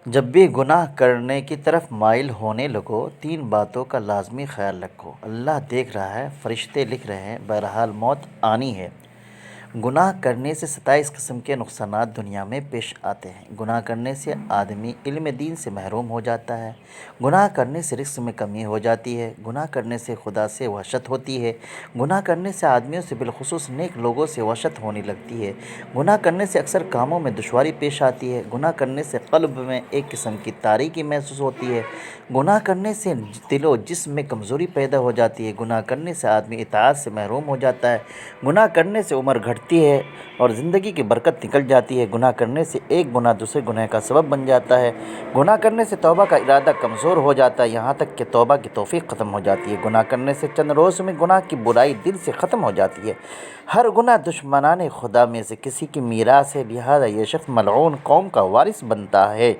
جب بھی گناہ کرنے کی طرف مائل ہونے لگو، تین باتوں کا لازمی خیال رکھو۔ اللہ دیکھ رہا ہے، فرشتے لکھ رہے ہیں، بہرحال موت آنی ہے۔ گناہ کرنے سے 27 قسم کے نقصانات دنیا میں پیش آتے ہیں۔ گناہ کرنے سے آدمی علم دین سے محروم ہو جاتا ہے۔ گناہ کرنے سے رزق میں کمی ہو جاتی ہے۔ گناہ کرنے سے خدا سے وحشت ہوتی ہے۔ گناہ کرنے سے آدمیوں سے بالخصوص نیک لوگوں سے وحشت ہونے لگتی ہے۔ گناہ کرنے سے اکثر کاموں میں دشواری پیش آتی ہے۔ گناہ کرنے سے قلب میں ایک قسم کی تاریکی محسوس ہوتی ہے۔ گناہ کرنے سے دل و جسم میں کمزوری پیدا ہو جاتی ہے۔ گناہ کرنے سے آدمی اطاعت سے محروم ہو جاتا ہے۔ گناہ کرنے سے عمر گھٹتی ہے اور زندگی کی برکت نکل جاتی ہے۔ گناہ کرنے سے ایک گناہ دوسرے گناہ کا سبب بن جاتا ہے۔ گناہ کرنے سے توبہ کا ارادہ کمزور ہو جاتا ہے، یہاں تک کہ توبہ کی توفیق ختم ہو جاتی ہے۔ گناہ کرنے سے چند روز میں گناہ کی برائی دل سے ختم ہو جاتی ہے۔ ہر گناہ دشمنان خدا میں سے کسی کی میراث ہے، لہذا یہ شخص ملعون قوم کا وارث بنتا ہے۔